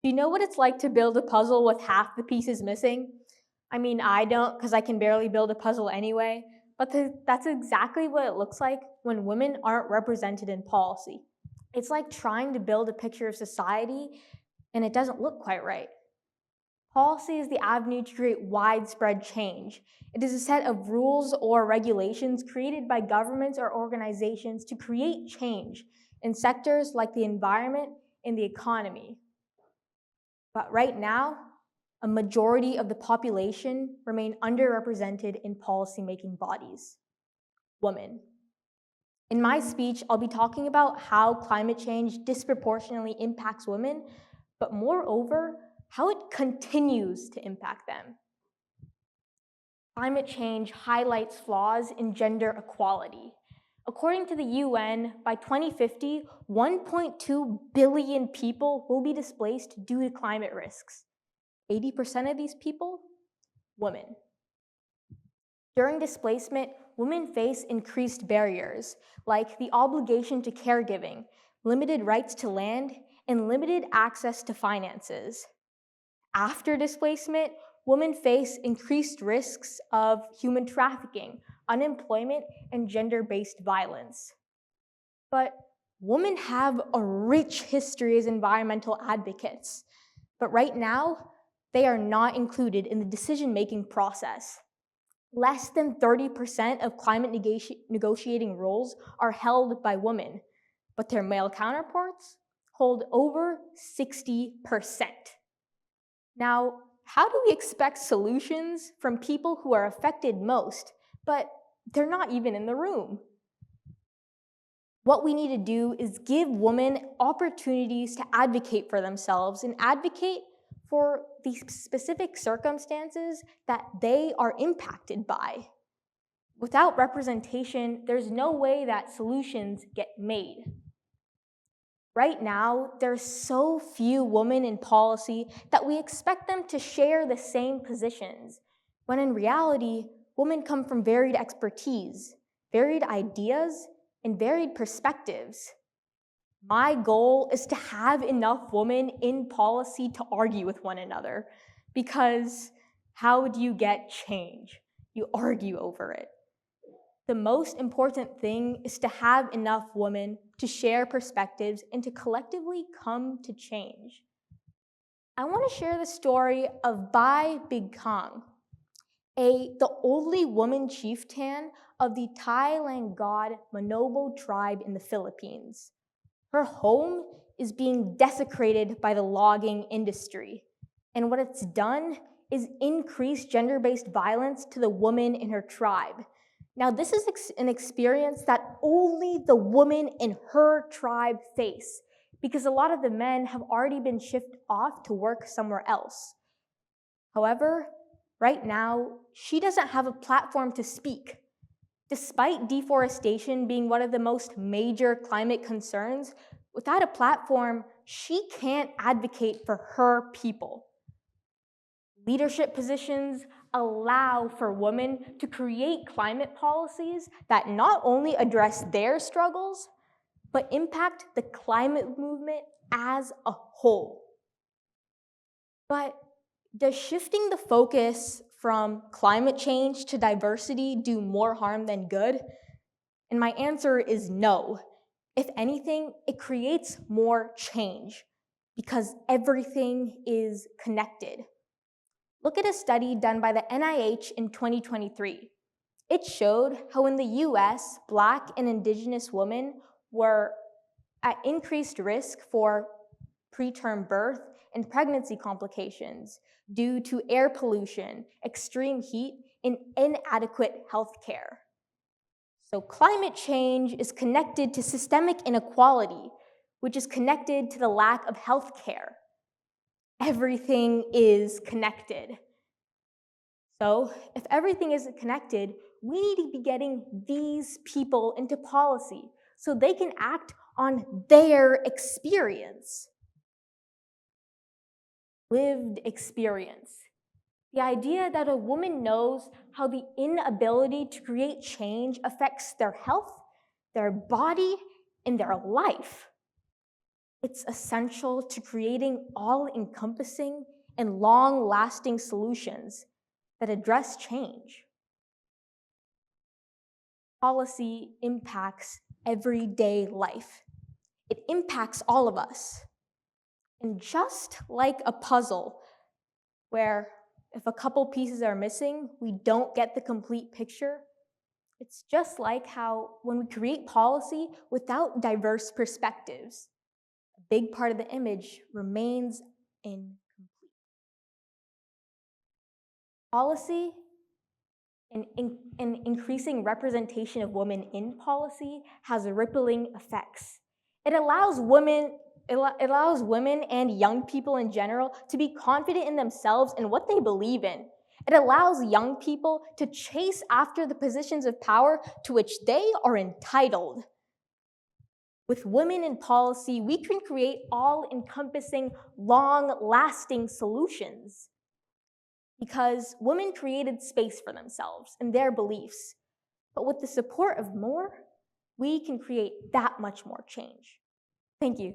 Do you know what it's like to build a puzzle with half the pieces missing? I mean, I don't, because I can barely build a puzzle anyway, but that's exactly what it looks like when women aren't represented in policy. It's like trying to build a picture of society and it doesn't look quite right. Policy is the avenue to create widespread change. It is a set of rules or regulations created by governments or organizations to create change in sectors like the environment and the economy. But right now, a majority of the population remain underrepresented in policymaking bodies: women. In my speech, I'll be talking about how climate change disproportionately impacts women, but moreover, how it continues to impact them. Climate change highlights flaws in gender equality. According to the UN, by 2050, 1.2 billion people will be displaced due to climate risks. 80% of these people, women. During displacement, women face increased barriers, like the obligation to caregiving, limited rights to land, and limited access to finances. After displacement, women face increased risks of human trafficking, unemployment, and gender-based violence. But women have a rich history as environmental advocates. But right now, they are not included in the decision-making process. Less than 30% of climate negotiating roles are held by women, but their male counterparts hold over 60%. Now, how do we expect solutions from people who are affected most, but they're not even in the room? What we need to do is give women opportunities to advocate for themselves and advocate for the specific circumstances that they are impacted by. Without representation, there's no way that solutions get made. Right now, there's so few women in policy that we expect them to share the same positions, when in reality, women come from varied expertise, varied ideas, and varied perspectives. My goal is to have enough women in policy to argue with one another, because how do you get change? You argue over it. The most important thing is to have enough women to share perspectives and to collectively come to change. I want to share the story of Bai Big Kong, the only woman chieftain of the Tai Langgod Manobo tribe in the Philippines. Her home is being desecrated by the logging industry, and what it's done is increase gender-based violence to the women in her tribe. Now, this is an experience that only the women in her tribe face, because a lot of the men have already been shipped off to work somewhere else. However, right now, she doesn't have a platform to speak. Despite deforestation being one of the most major climate concerns, without a platform, she can't advocate for her people. Leadership positions allow for women to create climate policies that not only address their struggles, but impact the climate movement as a whole. But does shifting the focus from climate change to diversity do more harm than good? And my answer is no. If anything, it creates more change, because everything is connected. Look at a study done by the NIH in 2023. It showed how in the US, Black and Indigenous women were at increased risk for preterm birth and pregnancy complications due to air pollution, extreme heat, and inadequate health care. So climate change is connected to systemic inequality, which is connected to the lack of health care. Everything is connected. So if everything is connected, we need to be getting these people into policy so they can act on their experience. Lived experience. The idea that a woman knows how the inability to create change affects their health, their body, and their life. It's essential to creating all-encompassing and long-lasting solutions that address change. Policy impacts everyday life. It impacts all of us. And just like a puzzle, where if a couple pieces are missing, we don't get the complete picture, it's just like how when we create policy without diverse perspectives, a big part of the image remains incomplete. Policy and increasing representation of women in policy has rippling effects. It allows women and young people in general to be confident in themselves and what they believe in. It allows young people to chase after the positions of power to which they are entitled. With women in policy, we can create all-encompassing, long-lasting solutions because women created space for themselves and their beliefs. But with the support of more, we can create that much more change. Thank you.